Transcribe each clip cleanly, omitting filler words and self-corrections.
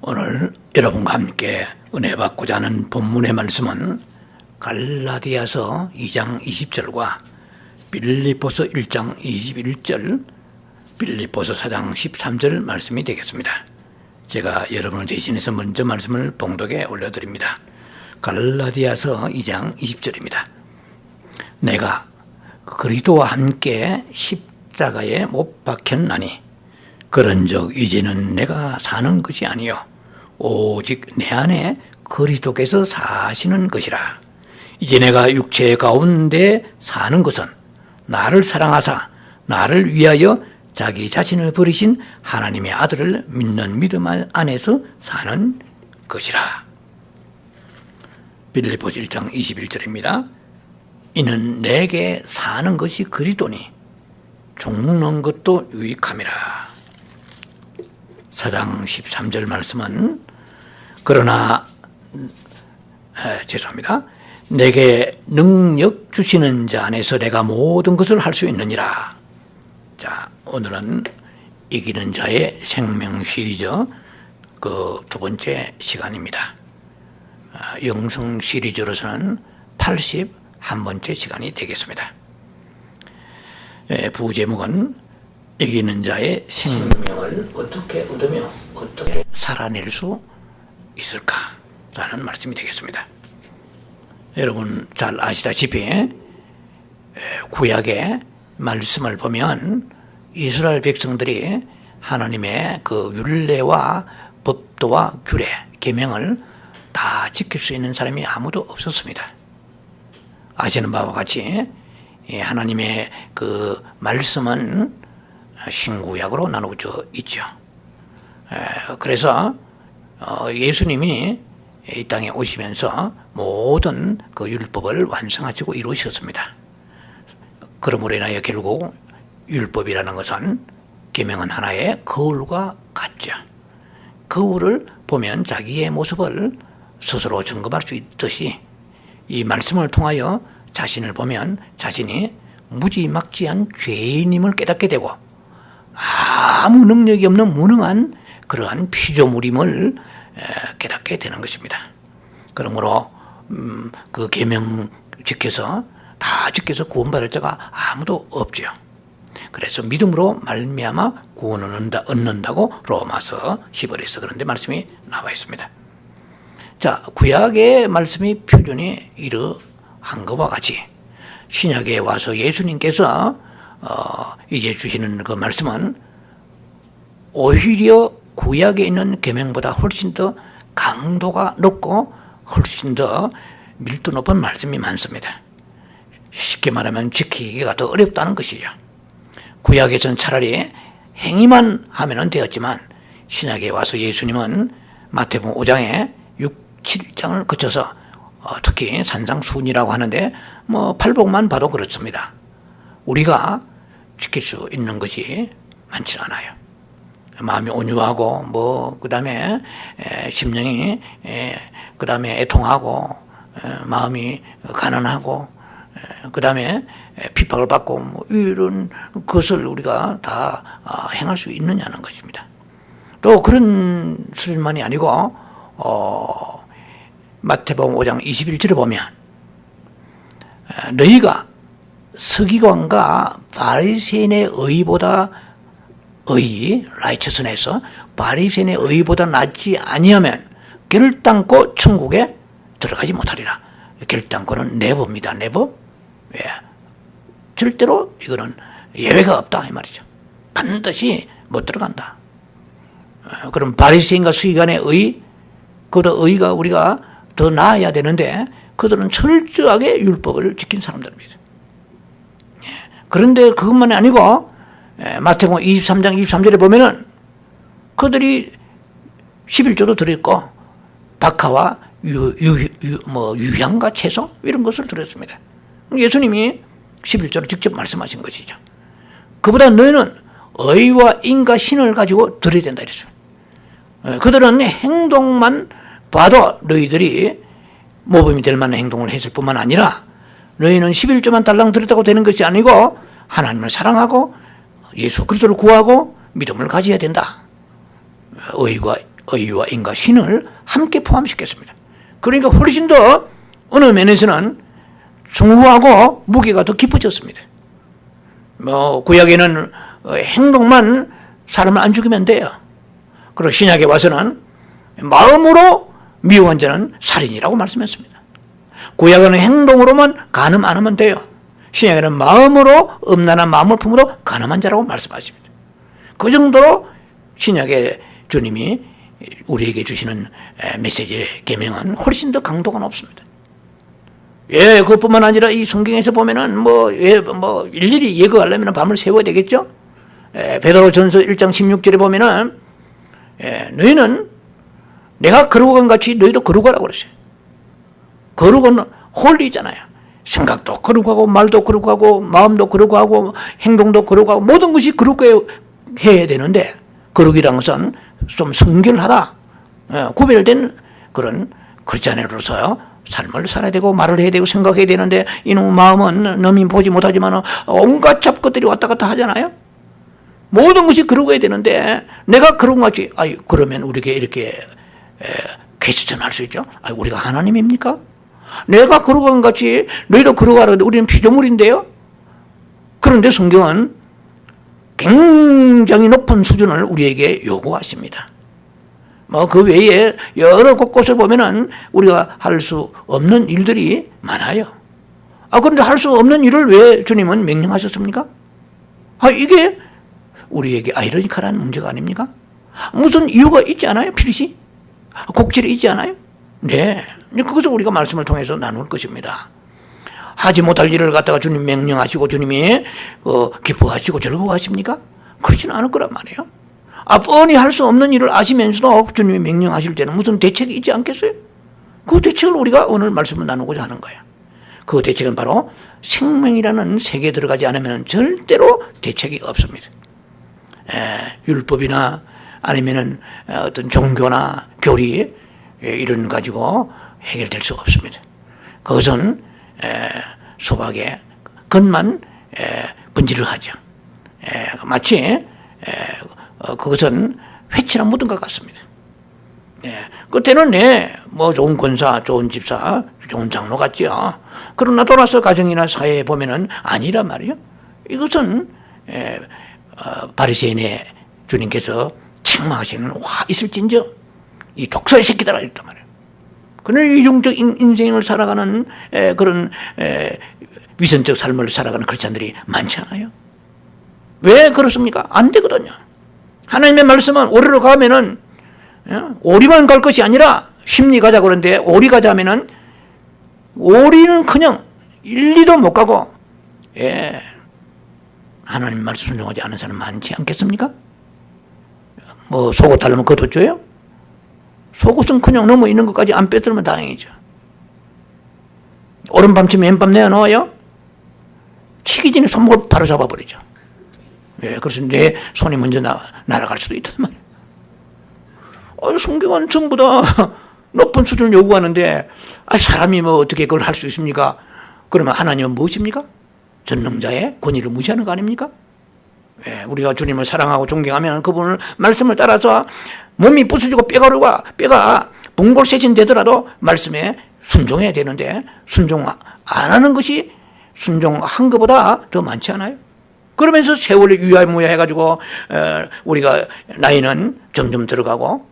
오늘 여러분과 함께 은혜 받고자 하는 본문의 말씀은 갈라디아서 2장 20절과 빌립보서 1장 21절, 빌립보서 4장 13절 말씀이 되겠습니다. 제가 여러분을 대신해서 먼저 말씀을 봉독에 올려드립니다. 갈라디아서 2장 20절입니다. 내가 그리스도와 함께 십자가에 못 박혔나니 그런즉 이제는 내가 사는 것이 아니요 오직 내 안에 그리스도께서 사시는 것이라. 이제 내가 육체 가운데 사는 것은 나를 사랑하사 나를 위하여 자기 자신을 버리신 하나님의 아들을 믿는 믿음 안에서 사는 것이라. 빌립보서 1장 21절입니다. 이는 내게 사는 것이 그리스도니 죽는 것도 유익함이라. 4장 13절 말씀은 그러나 죄송합니다. 내게 능력 주시는 자 안에서 내가 모든 것을 할 수 있느니라. 자, 오늘은 이기는 자의 생명 시리즈 그 두 번째 시간입니다. 영성 시리즈로서는 81번째 시간이 되겠습니다. 부제목은 이기는 자의 생명을 어떻게 얻으며 어떻게 살아낼 수 있을까라는 말씀이 되겠습니다. 여러분 잘 아시다시피 구약의 말씀을 보면 이스라엘 백성들이 하나님의 그 율례와 법도와 규례, 계명을 다 지킬 수 있는 사람이 아무도 없었습니다. 아시는 바와 같이 하나님의 그 말씀은 신구약으로 나누어져 있죠. 그래서 예수님이 이 땅에 오시면서 모든 그 율법을 완성하시고 이루셨습니다. 그러므로 인하여 결국 율법이라는 것은 계명은 하나의 거울과 같죠. 거울을 보면 자기의 모습을 스스로 점검할 수 있듯이 이 말씀을 통하여 자신을 보면 자신이 무지막지한 죄인임을 깨닫게 되고 아무 능력이 없는 무능한 그러한 피조물임을 깨닫게 되는 것입니다. 그러므로 그 계명 지켜서 다 지켜서 구원받을 자가 아무도 없죠. 그래서 믿음으로 말미암아 구원을 얻는다고 로마서 10절에서 그런데 말씀이 나와 있습니다. 자, 구약의 말씀이 표준이 이러한 것과 같이 신약에 와서 예수님께서 이제 주시는 그 말씀은 오히려 구약에 있는 계명보다 훨씬 더 강도가 높고 훨씬 더 밀도 높은 말씀이 많습니다. 쉽게 말하면 지키기가 더 어렵다는 것이죠. 구약에서는 차라리 행위만 하면 되었지만 신약에 와서 예수님은 마태복음 5장에 6, 7장을 거쳐서 특히 산상수훈이라고 하는데 팔복만 봐도 그렇습니다. 우리가 지킬 수 있는 것이 많지 않아요. 마음이 온유하고 그다음에 심령이 그다음에 애통하고 마음이 가난하고 그다음에 핍박을 받고 이런 것을 우리가 다 행할 수 있느냐는 것입니다. 또 그런 수준만이 아니고 마태복음 5장 21절에 보면 너희가 서기관과 바리새인의 의보다 라이처스에서 바리새인의 의보다 낫지 아니하면 결단코 천국에 들어가지 못하리라. 결단코는 네버입니다. 네버. 예. 절대로 이거는 예외가 없다 이 말이죠. 반드시 못 들어간다. 그럼 바리새인과 서기관의 그보다 의가 우리가 더 나아야 되는데 그들은 철저하게 율법을 지킨 사람들입니다. 예. 그런데 그것만이 아니고 마태복음 23장 23절에 보면은 그들이 11조도 들었고 박하와 유향과 채소 이런 것을 들었습니다. 예수님이 11조로 직접 말씀하신 것이죠. 그보다 너희는 의와 인과 신을 가지고 드려야 된다 이랬어요. 그들은 행동만 봐도 너희들이 모범이 될 만한 행동을 했을 뿐만 아니라 너희는 11조만 달랑 드렸다고 되는 것이 아니고 하나님을 사랑하고 예수 그리스도를 구하고 믿음을 가져야 된다. 의와 인과 신을 함께 포함시켰습니다. 그러니까 훨씬 더 어느 면에서는 중후하고 무게가 더 깊어졌습니다. 구약에는 행동만 사람을 안 죽이면 돼요. 그리고 신약에 와서는 마음으로 미워한 자는 살인이라고 말씀했습니다. 구약은 행동으로만 간음 안 하면 돼요. 신약에는 마음으로 음란한 마음을 품어도 간음한 자라고 말씀하십니다. 그 정도로 신약의 주님이 우리에게 주시는 메시지의 계명은 훨씬 더 강도가 높습니다. 예, 그것뿐만 아니라 이 성경에서 보면은 일일이 예거하려면 밤을 새워야 되겠죠? 베드로전서 1장 16절에 보면은 너희는 내가 거룩한 같이 너희도 거룩하라고 그랬어요. 거룩은 홀리잖아요. 생각도 거룩하고 말도 거룩하고 마음도 거룩하고 행동도 거룩하고 모든 것이 거룩해야 되는데 거룩이라는 것은 좀 성결하다, 구별된 그런 크리스찬으로서 삶을 살아야 되고 말을 해야 되고 생각해야 되는데 이놈의 마음은 남이 보지 못하지만 온갖 잡것들이 왔다 갔다 하잖아요. 모든 것이 거룩해야 되는데 내가 거룩한 것이 그러면 우리에게 이렇게 퀘스천 할 수 있죠. 우리가 하나님입니까? 내가 거룩한 같이 너희도 거룩하라는데 우리는 피조물인데요. 그런데 성경은 굉장히 높은 수준을 우리에게 요구하십니다. 그 외에 여러 곳곳을 보면은 우리가 할 수 없는 일들이 많아요. 그런데 할 수 없는 일을 왜 주님은 명령하셨습니까? 이게 우리에게 아이러니컬한 문제가 아닙니까? 무슨 이유가 있지 않아요? 필시? 곡질이 있지 않아요? 네. 그것을 우리가 말씀을 통해서 나눌 것입니다. 하지 못할 일을 갖다가 주님 명령하시고 주님이 기뻐하시고 즐거워하십니까? 그렇지는 않을 거란 말이에요. 뻔히 할 수 없는 일을 아시면서도 주님이 명령하실 때는 무슨 대책이 있지 않겠어요? 그 대책을 우리가 오늘 말씀을 나누고자 하는 거예요. 그 대책은 바로 생명이라는 세계에 들어가지 않으면 절대로 대책이 없습니다. 율법이나 아니면은 어떤 종교나 교리 이런 가지고 해결될 수 없습니다. 그것은 수박의 겉만 번지를 하죠. 마치 그것은 회치나 묻은 것 같습니다. 끝에는 좋은 권사, 좋은 집사, 좋은 장로 같지요. 그러나 돌아서 가정이나 사회에 보면은 아니란 말이에요. 이것은 바리새인의 주님께서 책망하시는 화 있을진저 이 독사의 새끼들아 이랬단 말이에요. 그는 이중적 인생을 살아가는 그런 위선적 삶을 살아가는 크리스찬들이 많잖아요. 왜 그렇습니까? 안 되거든요. 하나님의 말씀은 오리로 가면은 오리만 갈 것이 아니라 심리 가자 그러는데 오리 가자 하면은 오리는 그냥 1리도 못 가고 하나님 말씀 순종하지 않은 사람 많지 않겠습니까? 속옷 달라면 그것도 줘요? 속옷은 그냥 넘어 있는 것까지 안 빼들면 다행이죠. 오른밤쯤 왼밤 내어놓아요? 치기 전에 손목을 바로 잡아버리죠. 그래서 내 손이 먼저 날아갈 수도 있단 말이에요. 성경은 전부 다 높은 수준을 요구하는데 사람이 어떻게 그걸 할 수 있습니까? 그러면 하나님은 무엇입니까? 전능자의 권위를 무시하는 거 아닙니까? 우리가 주님을 사랑하고 존경하면 그분을 말씀을 따라서 몸이 부서지고 뼈가 붕골쇄신 되더라도 말씀에 순종해야 되는데 순종 안 하는 것이 순종한 것보다 더 많지 않아요? 그러면서 세월이 유야무야 해가지고 우리가 나이는 점점 들어가고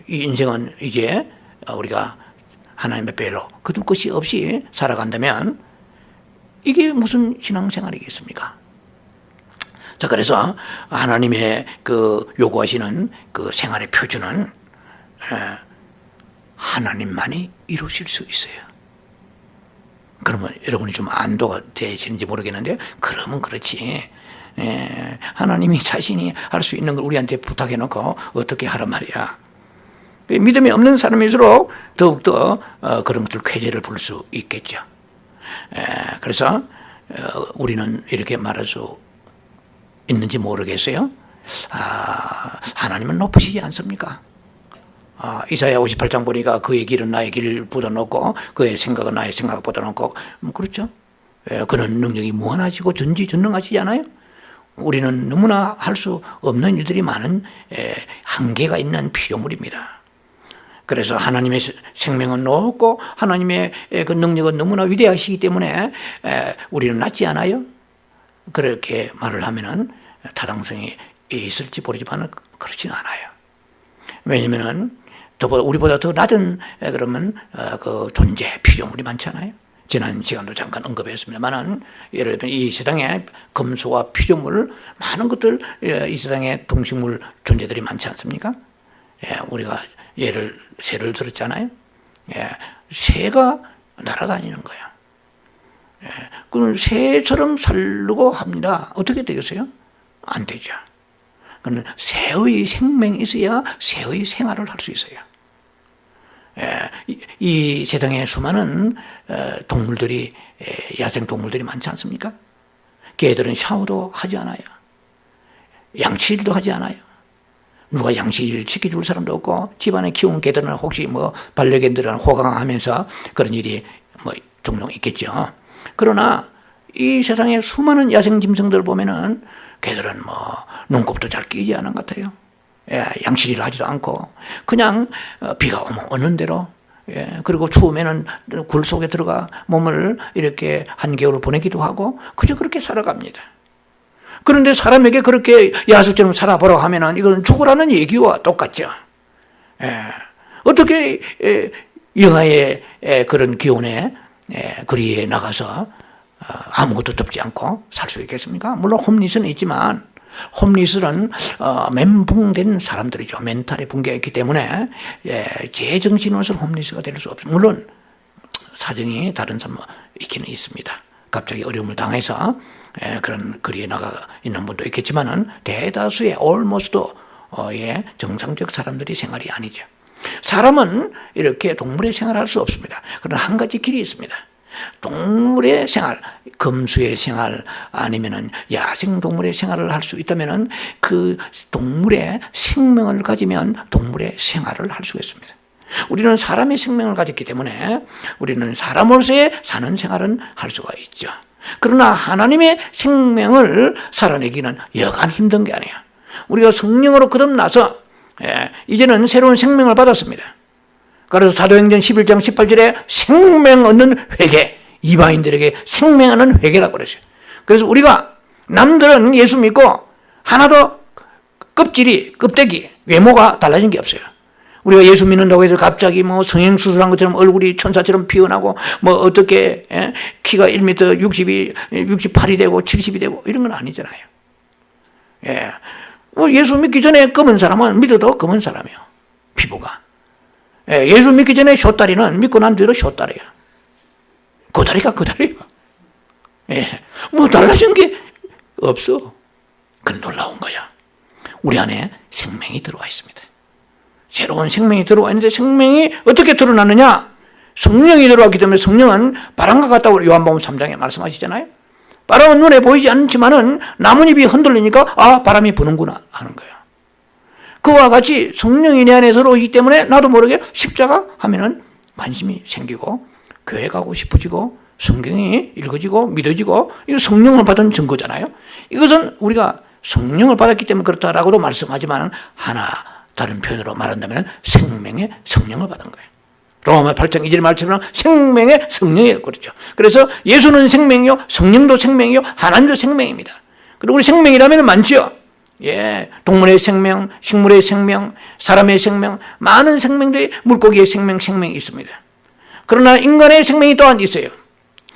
이 인생은 이제 우리가 하나님의 배로 거둘 것이 없이 살아간다면 이게 무슨 신앙생활이겠습니까? 자, 그래서 하나님의 그 요구하시는 그 생활의 표준은 하나님만이 이루실 수 있어요. 그러면 여러분이 좀 안도가 되시는지 모르겠는데, 그러면 그렇지. 하나님이 자신이 할 수 있는 걸 우리한테 부탁해 놓고 어떻게 하란 말이야. 믿음이 없는 사람일수록 더욱더 그런 것들 쾌재를 부를 수 있겠죠. 그래서 우리는 이렇게 말할 수 있는지 모르겠어요. 하나님은 높으시지 않습니까? 이사야 58장 보니까 그의 길은 나의 길보다 높고 그의 생각은 나의 생각보다 높고 그렇죠. 그는 능력이 무한하시고 전지전능하시잖아요. 우리는 너무나 할 수 없는 일들이 많은 한계가 있는 피조물입니다. 그래서 하나님의 생명은 높고 하나님의 그 능력은 너무나 위대하시기 때문에 우리는 낫지 않아요? 그렇게 말을 하면은 타당성이 있을지 모르지만 그렇진 않아요. 왜냐면은 우리보다 더 낮은 그러면 그 존재 피조물이 많잖아요. 지난 시간도 잠깐 언급했습니다만은 예를 들면 이 세상에 금수와 피조물 많은 것들 이 세상에 동식물 존재들이 많지 않습니까? 우리가 새를 들었잖아요. 새가 날아다니는 거예요. 그럼 새처럼 살려고 합니다. 어떻게 되겠어요? 안 되죠. 그는 새의 생명이 있어야 새의 생활을 할 수 있어요. 이 세상에 수많은 동물들이 야생 동물들이 많지 않습니까? 개들은 샤워도 하지 않아요. 양치질도 하지 않아요. 누가 양치질 시켜줄 사람도 없고 집안에 키우는 개들은 혹시 반려견들은 호강하면서 그런 일이 종종 있겠죠. 그러나 이 세상에 수많은 야생 짐승들 보면은 개들은 눈곱도 잘 끼지 않은 것 같아요. 양치질 하지도 않고 그냥 비가 오면 오는 대로 그리고 추우면은 굴 속에 들어가 몸을 이렇게 한겨울을 보내기도 하고 그저 그렇게 살아갑니다. 그런데 사람에게 그렇게 야수처럼 살아보라고 하면은 이건 죽으라는 얘기와 똑같죠. 어떻게 영하의 그런 기온에 거리에 나가서 아무것도 덥지 않고 살 수 있겠습니까? 물론 홈리스는 있지만 홈리스는 멘붕된 사람들이죠. 멘탈이 붕괴했기 때문에 제정신으로서 홈리스가 될 수 없습니다. 물론 사정이 다른 사람 있기는 있습니다. 갑자기 어려움을 당해서 그런 거리에 나가 있는 분도 있겠지만은 대다수의 almost의 정상적 사람들이 생활이 아니죠. 사람은 이렇게 동물의 생활을 할 수 없습니다. 그러나 한 가지 길이 있습니다. 동물의 생활, 금수의 생활 아니면은 야생 동물의 생활을 할 수 있다면은 그 동물의 생명을 가지면 동물의 생활을 할 수가 있습니다. 우리는 사람의 생명을 가졌기 때문에 우리는 사람으로서의 사는 생활은 할 수가 있죠. 그러나 하나님의 생명을 살아내기는 여간 힘든 게 아니에요. 우리가 성령으로 거듭나서 이제는 새로운 생명을 받았습니다. 그래서 사도행전 11장 18절에 생명 얻는 회개, 이방인들에게 생명하는 회개라고 그랬어요. 그래서 우리가 남들은 예수 믿고 하나도 껍데기, 외모가 달라진 게 없어요. 우리가 예수 믿는다고 해서 갑자기 성형수술한 것처럼 얼굴이 천사처럼 피어나고 어떻게 키가 1m 68이 되고 70이 되고 이런 건 아니잖아요. 예수 믿기 전에 검은 사람은 믿어도 검은 사람이에요. 피부가. 예수 믿기 전에 숏다리는 믿고 난 뒤로 숏다리야. 그 다리야. 달라진 게 없어. 그건 놀라운 거야. 우리 안에 생명이 들어와 있습니다. 새로운 생명이 들어와 있는데 생명이 어떻게 드러나느냐? 성령이 들어왔기 때문에 성령은 바람과 같다고 요한복음 3장에 말씀하시잖아요. 바람은 눈에 보이지 않지만은 나뭇잎이 흔들리니까 바람이 부는구나 하는 거예요. 그와 같이 성령이 내 안에 들어오기 때문에 나도 모르게 십자가 하면은 관심이 생기고 교회 가고 싶어지고 성경이 읽어지고 믿어지고 이거 성령을 받은 증거잖아요. 이것은 우리가 성령을 받았기 때문에 그렇다라고도 말씀하지만 하나 다른 표현으로 말한다면 생명의 성령을 받은 거예요. 로마 8장 2절 말처럼 생명의 성령이라고 그러죠. 그래서 예수는 생명이요, 성령도 생명이요, 하나님도 생명입니다. 그리고 우리 생명이라면 많죠. 동물의 생명, 식물의 생명, 사람의 생명, 많은 생명들이 물고기의 생명이 있습니다. 그러나 인간의 생명이 또한 있어요.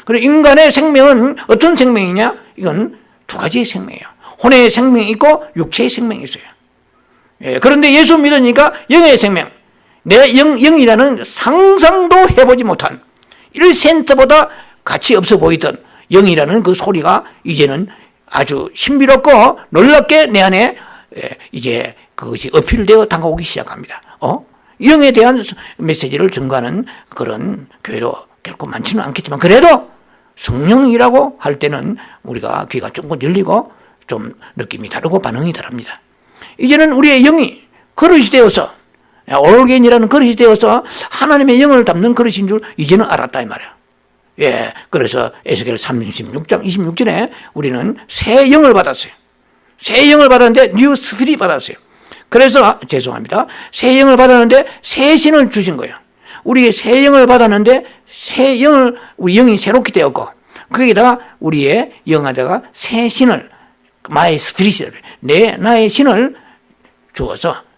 그리고 인간의 생명은 어떤 생명이냐? 이건 두 가지의 생명이에요. 혼의 생명이 있고 육체의 생명이 있어요. 그런데 예수 믿으니까 영의 생명, 내 영이라는 상상도 해보지 못한 1센트보다 가치 없어 보이던 영이라는 그 소리가 이제는 아주 신비롭고 놀랍게 내 안에 이제 그것이 어필되어 다가오기 시작합니다. 영에 대한 메시지를 전가하는 그런 교회도 결코 많지는 않겠지만 그래도 성령이라고 할 때는 우리가 귀가 쫑긋 열리고 좀 느낌이 다르고 반응이 다릅니다. 이제는 우리의 영이 그릇이 되어서 올겐이라는 그릇이 되어서 하나님의 영을 담는 그릇인 줄 이제는 알았다 이 말이야. 그래서 에스겔 36장 26절에 우리는 새 영을 받았어요. 새 영을 받았는데 뉴 스피릿 받았어요. 그래서 죄송합니다. 새 영을 받았는데 새 신을 주신 거예요. 우리의 새 영을 받았는데 새 영을 우리 영이 새롭게 되었고 거기다가 우리의 영에다가 새 신을 마이 스피릿을 나의 신을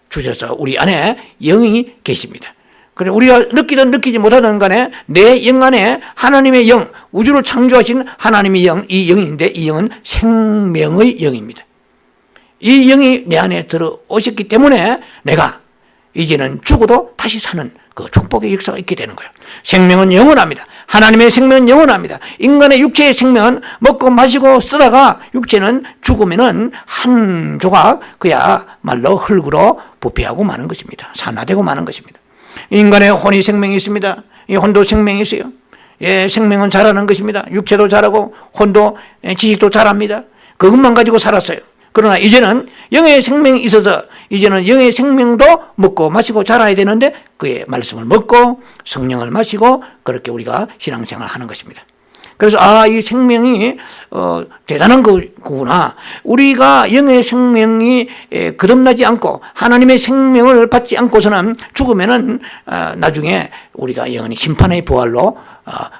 주셔서 우리 안에 영이 계십니다. 그래 우리가 느끼든 느끼지 못하든 간에 내 영 안에 하나님의 영, 우주를 창조하신 하나님의 영, 이 영인데 이 영은 생명의 영입니다. 이 영이 내 안에 들어오셨기 때문에 내가 이제는 죽어도 다시 사는 그 축복의 역사가 있게 되는 거예요. 생명은 영원합니다. 하나님의 생명은 영원합니다. 인간의 육체의 생명은 먹고 마시고 쓰다가 육체는 죽으면은 한 조각 그야말로 흙으로 부패하고 마는 것입니다. 산화되고 마는 것입니다. 인간의 혼이 생명이 있습니다. 이 혼도 생명이 있어요. 예, 생명은 자라는 것입니다. 육체도 자라고 혼도 지식도 자랍니다. 그것만 가지고 살았어요. 그러나 이제는 영의 생명이 있어서 이제는 영의 생명도 먹고 마시고 자라야 되는데 그의 말씀을 먹고 성령을 마시고 그렇게 우리가 신앙생활을 하는 것입니다. 그래서 이 생명이 대단한 거구나. 우리가 영의 생명이 거듭나지 않고 하나님의 생명을 받지 않고서는 죽으면은 나중에 우리가 영원히 심판의 부활로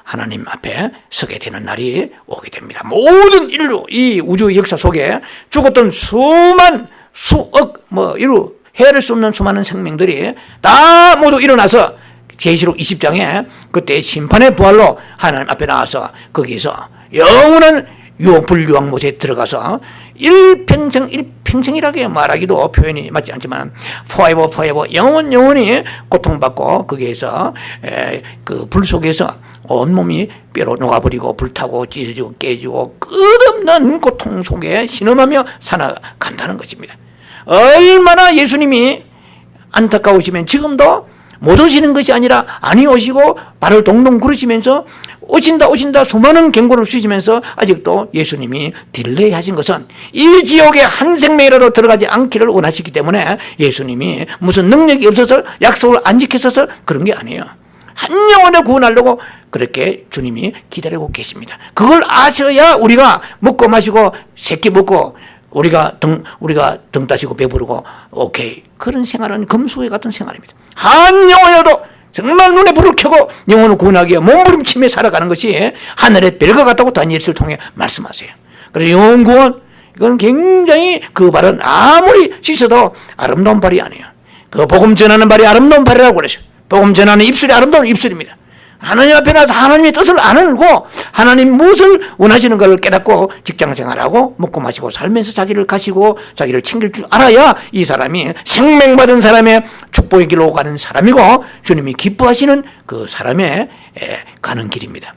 하나님 앞에 서게 되는 날이 오게 됩니다. 모든 인류 이 우주 역사 속에 죽었던 수억 이루 헤아릴 수 없는 수많은 생명들이 다 모두 일어나서 계시록 20장에 그때 심판의 부활로 하나님 앞에 나와서 거기서 영원한 불유황못에 들어가서 일평생이라고 말하기도 표현이 맞지 않지만 forever 영원히 고통받고 거기에서 그 불 속에서 온몸이 뼈로 녹아버리고 불타고 찢어지고 깨지고 끝없는 고통 속에 신음하며 살아간다는 것입니다. 얼마나 예수님이 안타까우시면 지금도 못 오시는 것이 아니라 아니 오시고 발을 동동 구르시면서 오신다 수많은 경고를 주시면서 아직도 예수님이 딜레이 하신 것은 이 지옥에 한 생명이라도 들어가지 않기를 원하시기 때문에 예수님이 무슨 능력이 없어서 약속을 안 지켰어서 그런 게 아니에요. 한 영혼을 구원하려고 그렇게 주님이 기다리고 계십니다. 그걸 아셔야 우리가 먹고 마시고 새끼 먹고 우리가 등 따시고 배부르고 오케이 그런 생활은 금수의 같은 생활입니다. 한 영혼이라도 정말 눈에 불을 켜고 영혼을 구원하기 위해 몸부림치며 살아가는 것이 하늘의 별과 같다고 다니엘서를 통해 말씀하세요. 그래서 영혼 구원 이건 굉장히 그 발은 아무리 씻어도 아름다운 발이 아니에요. 그 복음 전하는 발이 아름다운 발이라고 그러죠. 복음 전하는 입술이 아름다운 입술입니다. 하나님 앞에 나서 하나님의 뜻을 안 알고 하나님 무엇을 원하시는 걸 깨닫고 직장생활하고 먹고 마시고 살면서 자기를 가시고 자기를 챙길 줄 알아야 이 사람이 생명받은 사람의 축복의 길로 가는 사람이고 주님이 기뻐하시는 그 사람의 가는 길입니다.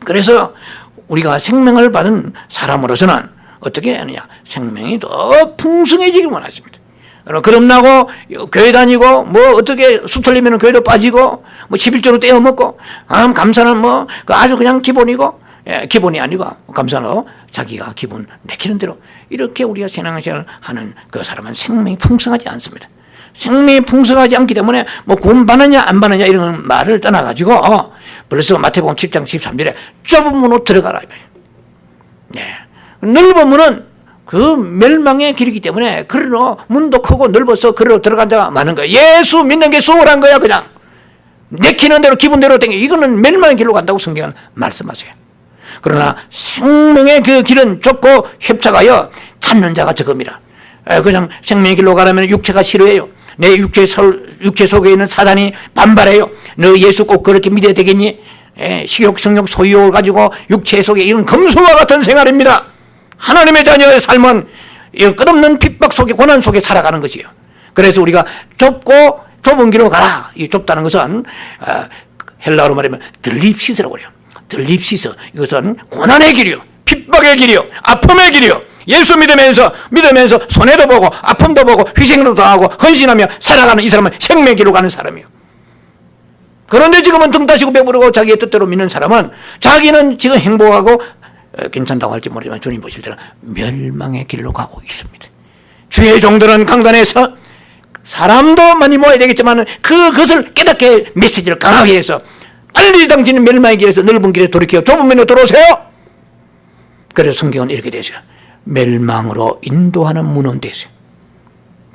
그래서 우리가 생명을 받은 사람으로서는 어떻게 해야 하느냐? 생명이 더 풍성해지기 원하십니다. 거듭나고 교회 다니고 어떻게 수틀리면 교회도 빠지고 11조로 떼어 먹고 감사는 아주 그냥 기본이고 기본이 아니고 감사는 자기가 기분 내키는 대로 이렇게 우리가 신앙생활을 하는 그 사람은 생명이 풍성하지 않습니다. 생명이 풍성하지 않기 때문에 구원 받느냐 안 받느냐 이런 말을 떠나가지고 벌써 마태복음 7장 13절에 좁은 문으로 들어가라. 넓은 문은 그 멸망의 길이기 때문에 그리로 문도 크고 넓어서 그리로 들어간 자가 많은 거야. 예수 믿는 게 수월한 거야. 그냥 내키는 대로 기분대로 땡겨. 이거는 멸망의 길로 간다고 성경은 말씀하세요. 그러나 생명의 그 길은 좁고 협착하여 찾는 자가 적음이라. 그냥 생명의 길로 가려면 육체가 싫어해요. 내 육체 속에 있는 사단이 반발해요. 너 예수 꼭 그렇게 믿어야 되겠니? 식욕, 성욕, 소유욕을 가지고 육체 속에 이런 금수와 같은 생활입니다. 하나님의 자녀의 삶은 끝없는 핍박 속에 고난 속에 살아가는 것이에요. 그래서 우리가 좁은 길로 가라. 이 좁다는 것은 헬라어로 말하면 들립시스라고 그래요. 들립시스. 이것은 고난의 길이요, 핍박의 길이요, 아픔의 길이요. 예수 믿으면서 손해도 보고 아픔도 보고 희생도 당하고 헌신하며 살아가는 이 사람은 생명의 길로 가는 사람이에요. 그런데 지금은 등 따시고 배부르고 자기의 뜻대로 믿는 사람은 자기는 지금 행복하고 괜찮다고 할지 모르지만 주님 보실 때는 멸망의 길로 가고 있습니다. 주의 종들은 강단에서 사람도 많이 모아야 되겠지만 그것을 깨닫게 메시지를 강하게 해서 빨리 당신은 멸망의 길에서 넓은 길에 돌이켜 좁은 면으로 들어오세요. 그래서 성경은 이렇게 되죠. 멸망으로 인도하는 문은 되세요.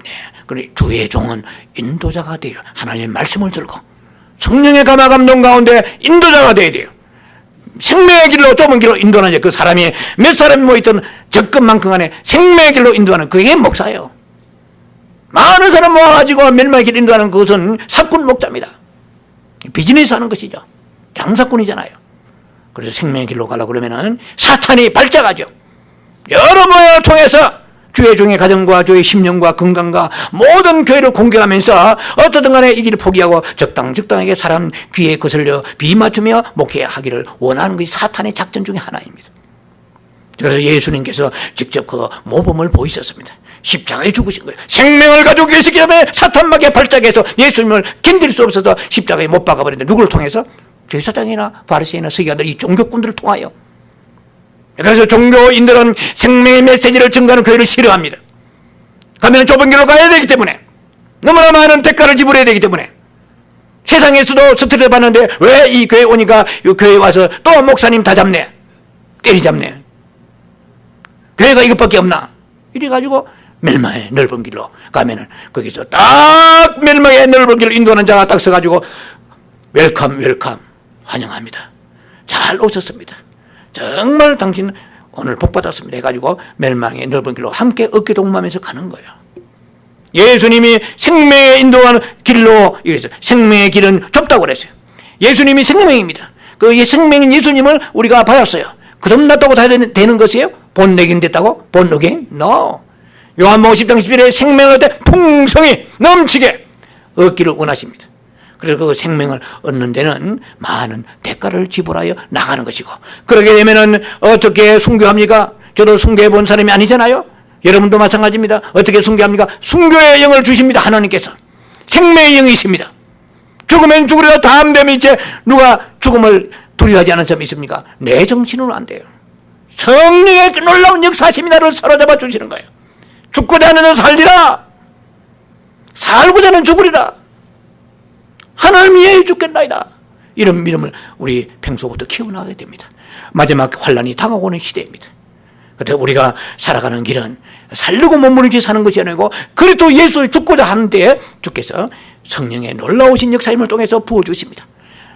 네. 그러니 주의 종은 인도자가 돼요. 하나님의 말씀을 들고 성령의 감화 감동 가운데 인도자가 돼야 돼요. 생명의 길로, 좁은 길로 인도하는 그 사람이 몇 사람이 모였던 적금만큼 안에 생명의 길로 인도하는 그게 목사예요. 많은 사람 모아가지고 멸망의 길 인도하는 그것은 사꾼 목자입니다. 비즈니스 하는 것이죠. 장사꾼이잖아요. 그래서 생명의 길로 가려고 그러면은 사탄이 발작하죠. 여러 모양을 통해서 주의 종의 가정과 주의 심령과 건강과 모든 교회를 공격하면서 어떻든 간에 이 길을 포기하고 적당하게 사람 귀에 거슬려 비맞추며 목회하기를 원하는 것이 사탄의 작전 중에 하나입니다. 그래서 예수님께서 직접 그 모범을 보이셨습니다. 십자가에 죽으신 거예요. 생명을 가지고 계시기 때문에 사탄막에 발작해서 예수님을 견딜 수 없어서 십자가에 못 박아버렸는데 누구를 통해서? 제사장이나 바리새인이나 서기관들, 이 종교꾼들을 통하여. 그래서 종교인들은 생명의 메시지를 증거하는 교회를 싫어합니다. 가면 좁은 길로 가야 되기 때문에, 너무나 많은 대가를 지불해야 되기 때문에, 세상에서도 스트레스 받는데 왜 이 교회 오니까 이 교회 와서 또 목사님 다 잡네, 때리잡네, 교회가 이것밖에 없나, 이래가지고 멸망의 넓은 길로 가면은 거기서 딱 멸망의 넓은 길로 인도하는 자가 딱 서가지고 웰컴 환영합니다. 잘 오셨습니다. 정말 당신 오늘 복 받았습니다 해가지고 멸망의 넓은 길로 함께 어깨 동무하면서 가는 거예요. 예수님이 생명의 인도하는 길로, 생명의 길은 좁다고 그랬어요. 예수님이 생명입니다. 그 생명인 예수님을 우리가 받았어요. 그럼 낫다고 다 되는 것이에요? 본내긴 됐다고? 본어게인? No. 요한복음 10장 11절에 생명을 얻되 풍성히 넘치게 얻기를 원하십니다. 그래서 그 생명을 얻는 데는 많은 대가를 지불하여 나가는 것이고, 그러게 되면은 어떻게 순교합니까? 저도 순교해 본 사람이 아니잖아요. 여러분도 마찬가지입니다. 어떻게 순교합니까? 순교의 영을 주십니다. 하나님께서 생명의 영이 있습니다. 죽으면 죽으리라 다음 되면 이제 누가 죽음을 두려워하지 않은 사람이 있습니까? 내 정신으로 안 돼요. 성령의 놀라운 역사심이 나를 사로잡아 주시는 거예요. 죽고자 하는 자 살리라, 살고자 하는 죽으리라, 하나님 위해 죽겠나이다. 이런 믿음을 우리 평소부터 키워나가야 됩니다. 마지막 환란이 다가오는 시대입니다. 그래서 우리가 살아가는 길은 살려고 몸부림치 사는 것이 아니고 그리스도 예수를 죽고자 하는데 주께서 성령의 놀라우신 역사임을 통해서 부어주십니다.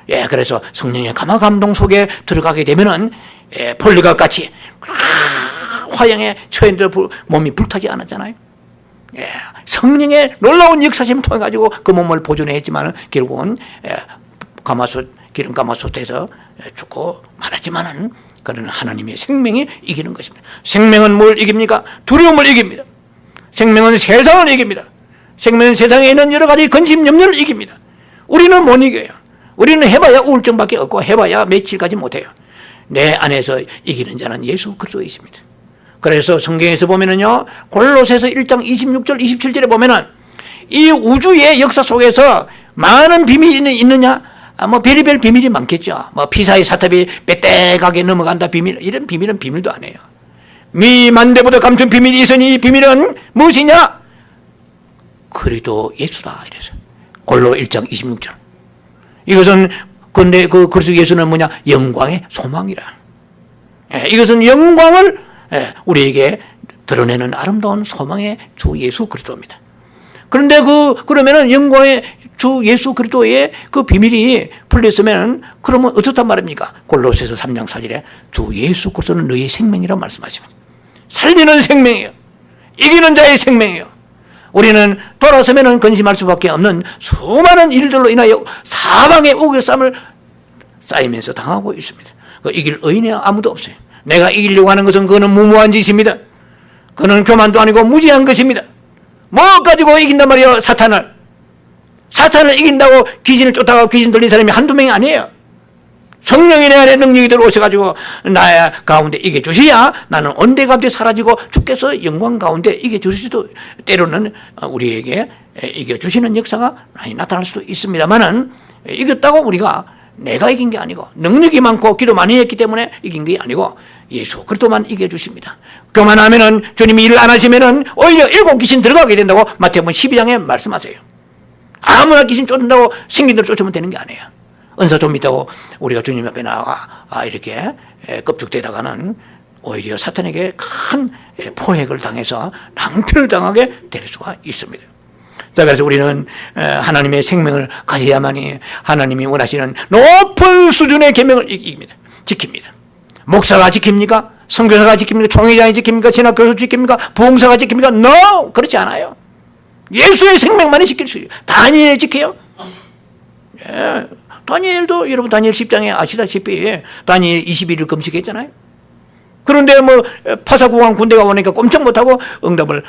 예, 그래서 성령의 감화 감동 속에 들어가게 되면은 폴리각 같이 화양에 처했는데 몸이 불타지 않았잖아요. 예, 성령의 놀라운 역사심을 통해 가지고 그 몸을 보존했지만 결국은 기름 가마솥에서 죽고 말았지만은 그는 하나님의 생명이 이기는 것입니다. 생명은 뭘 이깁니까? 두려움을 이깁니다. 생명은 세상을 이깁니다. 생명은 세상에 있는 여러 가지 근심 염려를 이깁니다. 우리는 못 이겨요. 우리는 해봐야 우울증밖에 없고 해봐야 며칠 가지 못해요. 내 안에서 이기는 자는 예수 그리스도에 있습니다. 그래서 성경에서 보면은요, 골로새서 1장 26절 27절에 보면은 이 우주의 역사 속에서 많은 비밀이 있느냐? 뭐 별의별 비밀이 많겠죠. 뭐 피사의 사탑이 빼떼가게 넘어간다 비밀, 이런 비밀은 비밀도 아니에요. 미만대보다 감춘 비밀이 있으니 이 비밀은 무엇이냐? 그리스도 예수다 이래서 골로 1장 26절. 이것은 근데 그 그리스도 예수는 뭐냐? 영광의 소망이라. 이것은 영광을 우리에게 드러내는 아름다운 소망의 주 예수 그리스도입니다. 그런데 그러면은 영광의 주 예수 그리스도의 그 비밀이 풀렸으면 그러면 어떻단 말입니까? 골로새서 3장 4절에 주 예수 그리스도는 너희 생명이라고 말씀하십니다. 살리는 생명이에요. 이기는 자의 생명이에요. 우리는 돌아서면은 근심할 수밖에 없는 수많은 일들로 인하여 사방의 우겨쌈을 쌓이면서 당하고 있습니다. 이길 의인이 아무도 없어요. 내가 이기려고 하는 것은 그거는 무모한 짓입니다. 그거는 교만도 아니고 무지한 것입니다. 뭐 가지고 이긴단 말이에요? 사탄을 이긴다고 귀신을 쫓다가 귀신 들린 사람이 한두 명이 아니에요. 성령이 내 안에 능력이 들어오셔가지고 나의 가운데 이겨주셔야 나는 온데감데 사라지고 주께서 영광 가운데 이겨주실 수도, 때로는 우리에게 이겨주시는 역사가 많이 나타날 수도 있습니다만은, 이겼다고 우리가 내가 이긴 게 아니고 능력이 많고 기도 많이 했기 때문에 이긴 게 아니고 예수 그리스도만 이겨주십니다. 교만하면은, 주님이 일을 안 하시면은 오히려 7 귀신 들어가게 된다고 마태복음 12장에 말씀하세요. 아무나 귀신 쫓는다고 생긴 대로 쫓으면 되는 게 아니에요. 은사 좀 있다고 우리가 주님 앞에 나가 이렇게 껍죽대다가는 오히려 사탄에게 큰 포획을 당해서 낭패를 당하게 될 수가 있습니다. 자, 그래서 우리는 하나님의 생명을 가져야만이 하나님이 원하시는 높은 수준의 계명을 지킵니다. 목사가 지킵니까? 선교사가 지킵니까? 총회장이 지킵니까? 신학교수 지킵니까? 부흥사가 지킵니까? No! 그렇지 않아요. 예수의 생명만이 지킬 수 있어요. 다니엘이 지켜요. 예. 다니엘도 여러분 다니엘 10장에 아시다시피 다니엘 21일 금식했잖아요. 그런데 뭐 파사국왕 군대가 오니까 꼼짝 못하고 응답을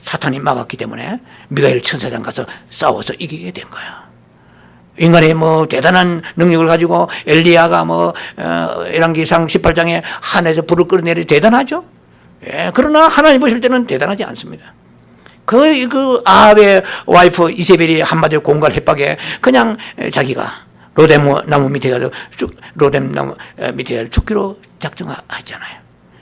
사탄이 막았기 때문에 미가엘 천사장 가서 싸워서 이기게 된 거야. 인간의 뭐 대단한 능력을 가지고 엘리야가 뭐 열왕기상 18장에 하늘에서 불을 끌어내리 대단하죠. 예, 그러나 하나님 보실 때는 대단하지 않습니다. 그 아합의 와이프 이세벨이 한마디로 공갈 협박에 그냥 자기가 로뎀 나무 밑에 가서 로뎀 나무 밑에 죽기로 작정하잖아요.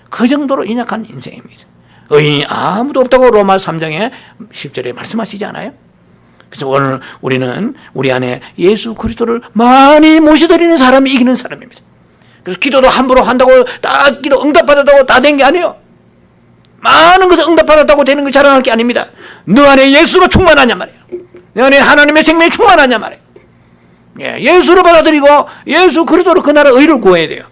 그 정도로 인약한 인생입니다. 의인이 아무도 없다고 로마 3장에 10절에 말씀하시지 않아요? 그래서 오늘 우리는 우리 안에 예수 그리스도를 많이 모셔드리는 사람이 이기는 사람입니다. 그래서 기도도 함부로 한다고 다 기도 응답받았다고 다 된 게 아니에요. 많은 것을 응답받았다고 되는 게 자랑할 게 아닙니다. 너 안에 예수가 충만하냐 말이에요. 너 안에 하나님의 생명이 충만하냐 말이에요. 예수를 받아들이고 예수 그리스도로 그 나라 의를 구해야 돼요.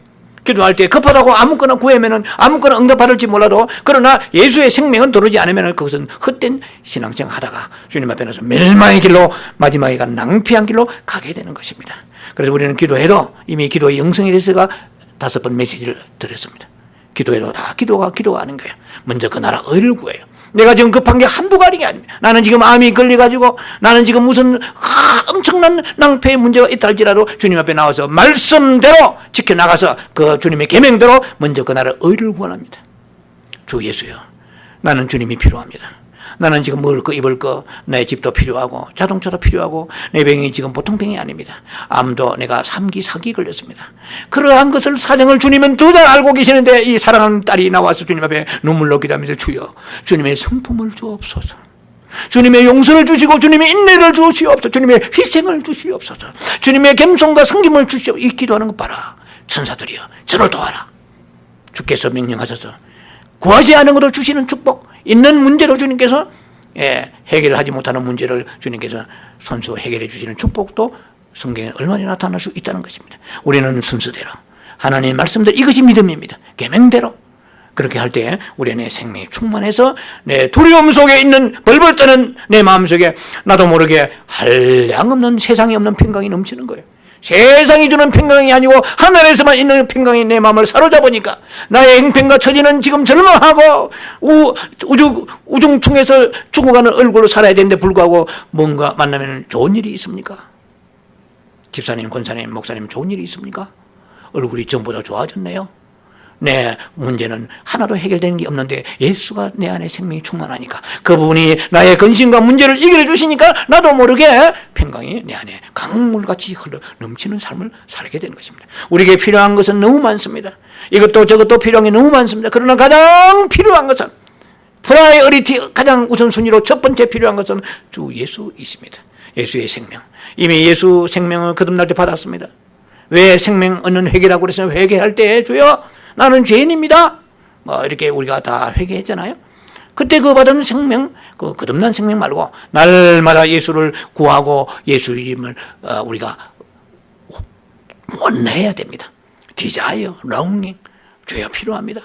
기도할 때 급하다고 아무거나 구하면은 아무거나 응답받을지 몰라도 그러나 예수의 생명은 들어오지 않으면 그것은 헛된 신앙생활 하다가 주님 앞에 나서 멸망의 길로 마지막에 간 낭패한 길로 가게 되는 것입니다. 그래서 우리는 기도해도 이미 기도의 영성에 대해서가 5번 메시지를 드렸습니다. 기도해도 다 기도가 아닌 거예요. 먼저 그 나라 의를 구해요. 내가 지금 급한 게 한두 가지가 아닙니다. 나는 지금 암이 걸려가지고 나는 지금 무슨 엄청난 낭패의 문제가 있다 할지라도 주님 앞에 나와서 말씀대로 지켜나가서 그 주님의 계명대로 먼저 그 나라 의를 구원합니다. 주 예수요, 나는 주님이 필요합니다. 나는 지금 먹을 거 입을 거 내 집도 필요하고 자동차도 필요하고 내 병이 지금 보통 병이 아닙니다. 암도 내가 3기 4기 걸렸습니다. 그러한 것을 사정을 주님은 더 잘 알고 계시는데 이 사랑하는 딸이 나와서 주님 앞에 눈물로 기도하면서 주여 주님의 성품을 주옵소서, 주님의 용서를 주시고 주님의 인내를 주시옵소서, 주님의 희생을 주시옵소서, 주님의 겸손과 섬김을 주시옵소서. 이 기도하는 것 봐라. 천사들이여 저를 도와라. 주께서 명령하셔서 구하지 않은 것을 주시는 축복, 있는 문제로 주님께서 해결하지 못하는 문제를 주님께서 손수 해결해 주시는 축복도 성경에 얼마나 나타날 수 있다는 것입니다. 우리는 순서대로 하나님의 말씀대로, 이것이 믿음입니다. 계명대로 그렇게 할 때 우리 안에 생명이 충만해서 내 두려움 속에 있는 벌벌 떠는 내 마음속에 나도 모르게 한량없는 세상에 없는 평강이 넘치는 거예요. 세상이 주는 평강이 아니고 하늘에서만 있는 평강이 내 마음을 사로잡으니까 나의 행편과 처지는 지금 절망하고 우중충해서 죽어가는 얼굴로 살아야 되는데 불구하고 뭔가 만나면 좋은 일이 있습니까? 집사님, 권사님, 목사님 좋은 일이 있습니까? 얼굴이 전보다 좋아졌네요. 내 문제는 하나도 해결되는 게 없는데 예수가 내 안에 생명이 충만하니까 그분이 나의 근심과 문제를 이겨내 주시니까 나도 모르게 평강이 내 안에 강물같이 흘러 넘치는 삶을 살게 되는 것입니다. 우리에게 필요한 것은 너무 많습니다. 이것도 저것도 필요한 게 너무 많습니다. 그러나 가장 필요한 것은 프라이어리티, 가장 우선순위로 첫 번째 필요한 것은 주 예수이십니다. 예수의 생명. 이미 예수 생명을 거듭날 때 받았습니다. 왜 생명 얻는 회개라고 그래서 회개할 때 주여 나는 죄인입니다. 뭐 이렇게 우리가 다 회개했잖아요. 그때 그 받은 생명, 그 거듭난 생명 말고 날마다 예수를 구하고 예수 이름을 우리가 원해야 됩니다. 디자이어, 롱잉, 죄가 필요합니다.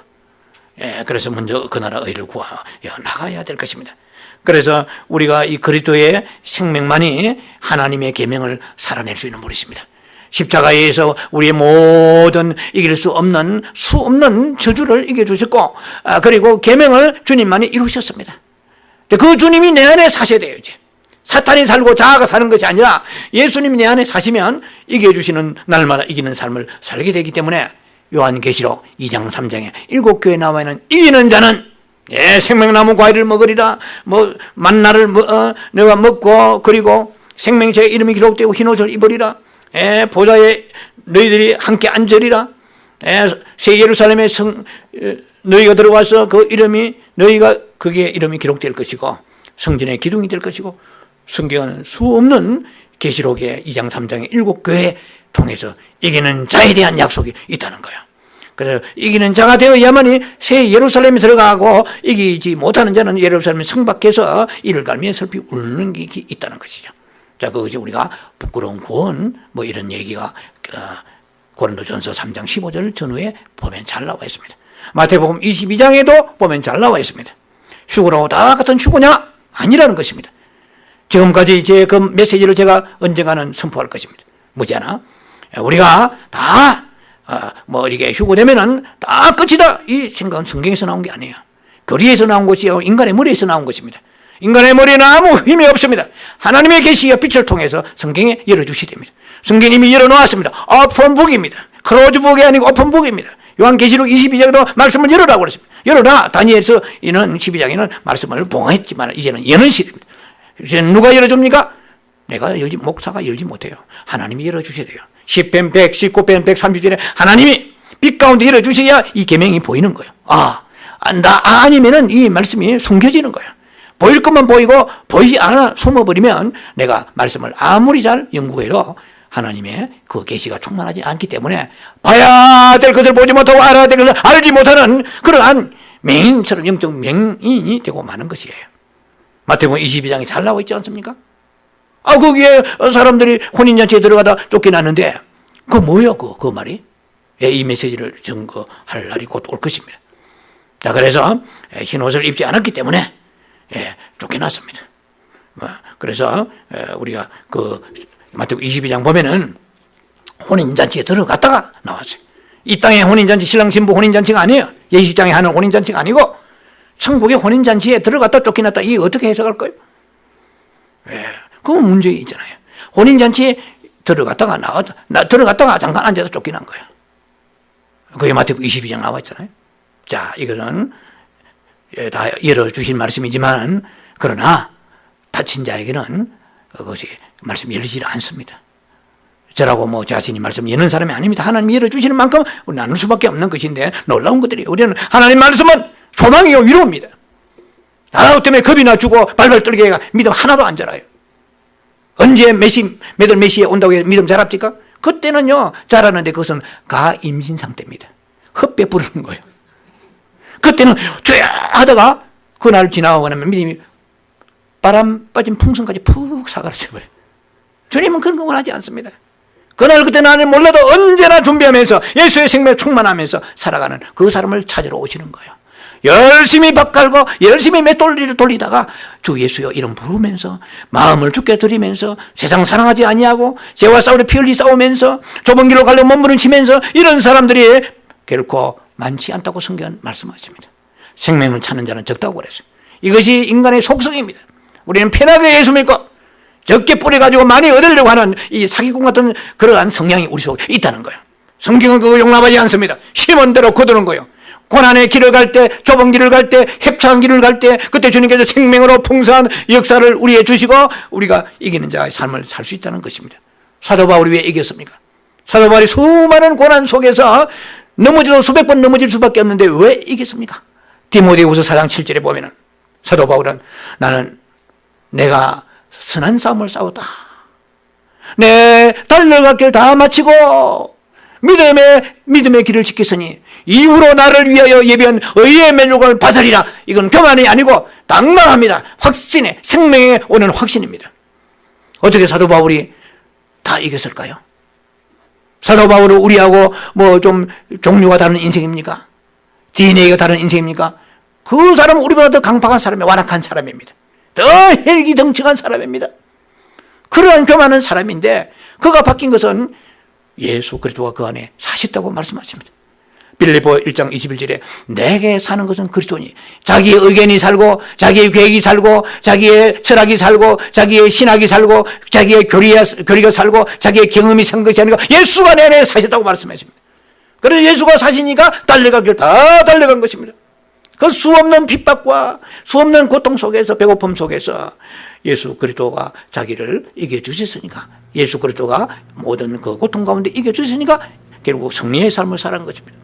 그래서 먼저 그 나라 의를 구하여 나가야 될 것입니다. 그래서 우리가 이 그리스도의 생명만이 하나님의 계명을 살아낼 수 있는 분이십니다. 십자가에서 우리의 모든 이길 수 없는 저주를 이겨주셨고 그리고 계명을 주님만이 이루셨습니다. 그 주님이 내 안에 사셔야 돼요. 이제 사탄이 살고 자아가 사는 것이 아니라 예수님이 내 안에 사시면 이겨주시는 날마다 이기는 삶을 살게 되기 때문에 요한계시록 2장 3장에 7교회에 나와 있는 이기는 자는 생명나무 과일을 먹으리라, 만나를 내가 먹고 그리고 생명책에 이름이 기록되고 흰옷을 입으리라, 보좌에 너희들이 함께 앉으리라, 새 예루살렘에 너희가 들어가서 그 이름이 너희가 거기에 이름이 기록될 것이고 성전의 기둥이 될 것이고, 성경은 수없는 계시록의 2장 3장의 7교회 통해서 이기는 자에 대한 약속이 있다는 거예요. 그래서 이기는 자가 되어야만이 새 예루살렘에 들어가고 이기지 못하는 자는 예루살렘에 성밖에서 이를 갈며 슬피 울는 게 있다는 것이죠. 자, 그것이 우리가 부끄러운 구원 뭐 이런 얘기가 고린도전서 3장 15절 전후에 보면 잘 나와 있습니다. 마태복음 22장에도 보면 잘 나와 있습니다. 휴거라고 다 같은 휴거냐? 아니라는 것입니다. 지금까지 제 그 메시지를 제가 언젠가는 선포할 것입니다. 뭐잖아? 우리가 다 뭐 이렇게 휴거되면은 다 끝이다. 이 생각은 성경에서 나온 게 아니에요. 교리에서 나온 것이요, 인간의 머리에서 나온 것입니다. 인간의 머리에는 아무 힘이 없습니다. 하나님의 계시와 빛을 통해서 성경에 열어주셔야 됩니다. 성경이 이미 열어놓았습니다. 오픈북입니다. 클로즈북이 아니고 오픈북입니다. 요한계시록 22장에도 말씀을 열어라고 그랬습니다. 열어라. 다니엘서 이는 12장에는 말씀을 봉했지만 이제는 여는 시대입니다. 이제 누가 열어줍니까? 내가 목사가 열지 못해요. 하나님이 열어주셔야 돼요. 10편 100, 19편 130절에 하나님이 빛 가운데 열어주셔야 이 계명이 보이는 거예요. 아니면은 이 말씀이 숨겨지는 거예요. 보일 것만 보이고 보이지 않아 숨어버리면 내가 말씀을 아무리 잘 연구해도 하나님의 그 계시가 충만하지 않기 때문에 봐야 될 것을 보지 못하고 알아야 될 것을 알지 못하는 그러한 맹인처럼 영적 맹인이 되고 마는 것이에요. 마태복음 22장에 잘 나와 있지 않습니까? 거기에 사람들이 혼인잔치에 들어가다 쫓겨났는데 그거 뭐예요? 그 말이? 이 메시지를 증거할 날이 곧 올 것입니다. 자, 그래서 흰 옷을 입지 않았기 때문에 쫓겨났습니다. 그래서 우리가 그 마태복음 22장 보면은 혼인잔치에 들어갔다가 나왔어요. 이 땅의 혼인잔치, 신랑 신부 혼인잔치가 아니에요. 예식장에 하는 혼인잔치가 아니고 천국의 혼인잔치에 들어갔다 쫓겨났다. 이게 어떻게 해석할 거예요? 그건 문제 있잖아요. 혼인잔치에 들어갔다가 들어갔다가 잠깐 앉아서 쫓겨난 거예요. 그게 마태복음 22장 나와 있잖아요. 자, 이거는 다 열어주신 말씀이지만 그러나 다친 자에게는 그것이 말씀이 열리지 않습니다. 저라고 뭐 자신이 말씀 여는 사람이 아닙니다. 하나님이 열어주시는 만큼 나눌 수밖에 없는 것인데 놀라운 것들이 우리는 하나님 말씀은 소망이요 위로입니다. 나라고 때문에 겁이 나주고 발발 떨게 해가 믿음 하나도 안 자라요. 언제 매달 메시에 온다고 해서 믿음 자랍니까? 그때는요 자라는데 그것은 가임신 상태입니다. 헛배 부르는 거예요. 그때는 죄야 하다가 그날 지나가고 나면 믿음이 바람 빠진 풍선까지 푹 사가르쳐버려요. 주님은 그런 건 원하지 않습니다. 그날 그때 나는 몰라도 언제나 준비하면서 예수의 생명에 충만하면서 살아가는 그 사람을 찾으러 오시는 거예요. 열심히 밭갈고 열심히 맷돌리를 돌리다가 주 예수여 이름 부르면서 마음을 주께 드리면서 세상 사랑하지 아니하고 죄와 싸우려 피 흘리 싸우면서 좁은 길로 가려 몸부림치면서 이런 사람들이 결코 많지 않다고 성경은 말씀하십니다. 생명을 찾는 자는 적다고 그랬어요. 이것이 인간의 속성입니다. 우리는 편하게 예수 믿고 적게 뿌려가지고 많이 얻으려고 하는 이 사기꾼 같은 그러한 성향이 우리 속에 있다는 거예요. 성경은 그거 용납하지 않습니다. 심은 대로 거두는 거예요. 고난의 길을 갈 때, 좁은 길을 갈 때, 협착한 길을 갈 때 그때 주님께서 생명으로 풍성한 역사를 우리에 주시고 우리가 이기는 자의 삶을 살 수 있다는 것입니다. 사도 바울이 왜 이겼습니까? 사도 바울이 수많은 고난 속에서 넘어져도 수백 번 넘어질 수밖에 없는데 왜 이겼습니까? 디모데후서 4장 7절에 보면은 사도 바울은 나는 내가 선한 싸움을 싸웠다. 내 달려갈 길 다 마치고 믿음의 길을 지켰으니 이후로 나를 위하여 예비한 의의 면류관을 받으리라. 이건 교만이 아니고 당당합니다. 확신에 생명에 오는 확신입니다. 어떻게 사도 바울이 다 이겼을까요? 사도 바울은 우리하고 뭐 좀 종류가 다른 인생입니까? DNA가 다른 인생입니까? 그 사람은 우리보다 더 강팍한 사람이 완악한 사람입니다. 더 헬기덩칭한 사람입니다. 그러한 교만한 사람인데 그가 바뀐 것은 예수 그리스도가 그 안에 사셨다고 말씀하십니다. 빌립보 1장 21절에 내게 사는 것은 그리스도니 자기의 의견이 살고 자기의 계획이 살고 자기의 철학이 살고 자기의 신학이 살고 자기의 교리가 살고 자기의 경험이 산 것이 아니고 예수가 내 안에 사셨다고 말씀하십니다. 그래서 예수가 사시니까 달려간 길 다 달려간 것입니다. 그 수없는 핍박과 수없는 고통 속에서 배고픔 속에서 예수 그리스도가 자기를 이겨주셨으니까 예수 그리스도가 모든 그 고통 가운데 이겨주셨으니까 결국 승리의 삶을 살아간 것입니다.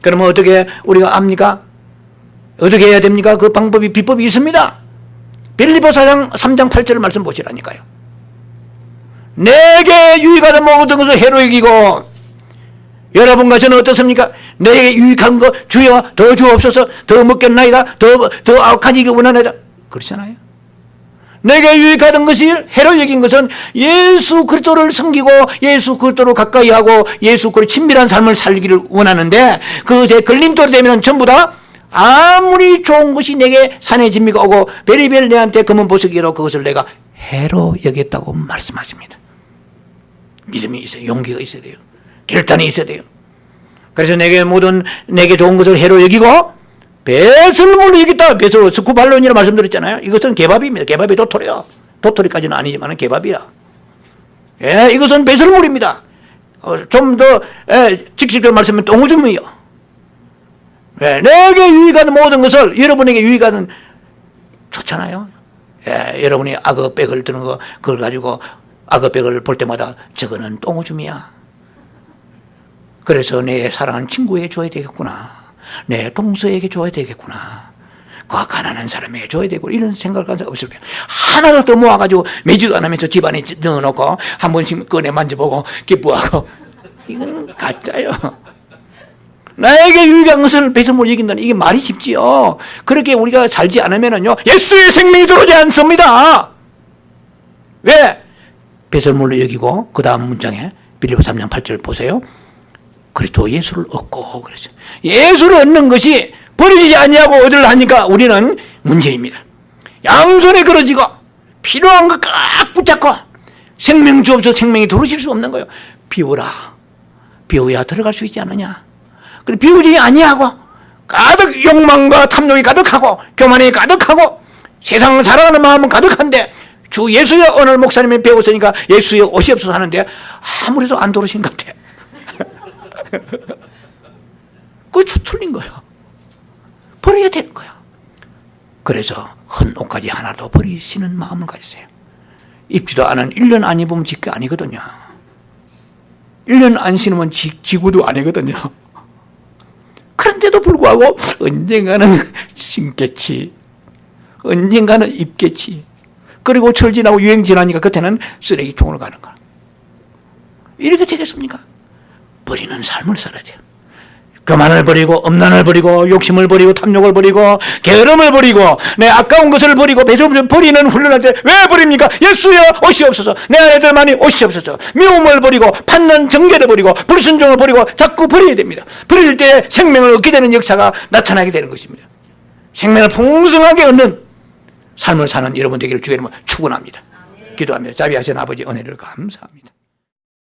그러면 어떻게 우리가 압니까? 어떻게 해야 됩니까? 그 방법이 비법이 있습니다. 빌립보 3장 8절 말씀 보시라니까요. 내게 유익하다 모든 것을 해로 여기고 여러분과 저는 어떻습니까? 내게 유익한 거 주여 더 주옵소서, 더 먹겠나이다, 더 가지기 원하나이다. 그렇잖아요. 내게 유익하던 것이 해로 여긴 것은 예수 그리스도를 섬기고 예수 그리스도를 가까이 하고 예수 그리스도 친밀한 삶을 살기를 원하는데, 그것에 걸림돌이 되면 전부 다 아무리 좋은 것이 내게 산의 진미가 오고 베리벨 내한테 검은 보석이로 그것을 내가 해로 여겼다고 말씀하십니다. 믿음이 있어요. 용기가 있어야 돼요. 결단이 있어야 돼요. 그래서 내게 좋은 것을 해로 여기고 배설물로 여기다. 배설 스쿠발론이라 말씀드렸잖아요. 이것은 개밥입니다. 개밥이 도토리요. 도토리까지는 아니지만 개밥이야. 예, 이것은 배설물입니다. 좀 더 직접적으로 말씀하면 똥오줌이요. 예, 내게 유익한 모든 것을 여러분에게 유익한 좋잖아요. 예, 여러분이 악어백을 드는 거 그걸 가지고 악어백을 볼 때마다 저거는 똥오줌이야. 그래서 내 사랑하는 친구에게 줘야 되겠구나. 내 동서에게 줘야 되겠구나. 그 가난한 사람에게 줘야 되고 이런 생각을 한 적 없을 거예요. 하나를 더 모아가지고 매주 안 하면서 집안에 넣어놓고 한 번씩 꺼내 만져보고 기뻐하고 이건 가짜요. 나에게 유익한 것을 배설물로 여긴다는 이게 말이 쉽지요. 그렇게 우리가 살지 않으면요 예수의 생명이 들어오지 않습니다. 왜? 배설물로 여기고 그 다음 문장에 빌립보 3장 8절 보세요. 그리스도 예수를 얻고 그러죠. 예수를 얻는 것이 버리지 아니하고 얻으려 하니까 우리는 문제입니다. 양손에 걸어지고 필요한 거 꽉 붙잡고 생명 주옵소서 생명이 들어오실 수 없는 거예요. 비우라. 비워야 들어갈 수 있지 않느냐. 그래 비우지 아니하고 가득 욕망과 탐욕이 가득하고 교만이 가득하고 세상 살아가는 마음은 가득한데 주 예수여 오늘 목사님이 배웠으니까 예수여 오시옵소서 하는데 아무래도 안 들어오신 것 같아. 그거 틀린 거예요. 버려야 되는 거야. 그래서 헌 옷까지 하나도 버리시는 마음을 가지세요. 입지도 않은 1년 안 입으면 지가 아니거든요. 1년 안 신으면 지구도 아니거든요. 그런데도 불구하고 언젠가는 신겠지. 언젠가는 입겠지. 그리고 철 지나고 유행 지나니까 그때는 쓰레기통으로 가는 거야. 이렇게 되겠습니까? 버리는 삶을 살아야 돼요. 교만을 버리고 음란을 버리고 욕심을 버리고 탐욕을 버리고 게으름을 버리고 내 아까운 것을 버리고 배설물을 버리는 훈련할 때 왜 버립니까? 예수여 오시옵소서. 내 아내들만이 오시옵소서. 미움을 버리고 판단 정죄를 버리고 불순종을 버리고 자꾸 버려야 됩니다. 버릴 때 생명을 얻게 되는 역사가 나타나게 되는 것입니다. 생명을 풍성하게 얻는 삶을 사는 여러분 되기를 주의 이름으로 축원합니다. 기도합니다. 자비하신 아버지 은혜를 감사합니다.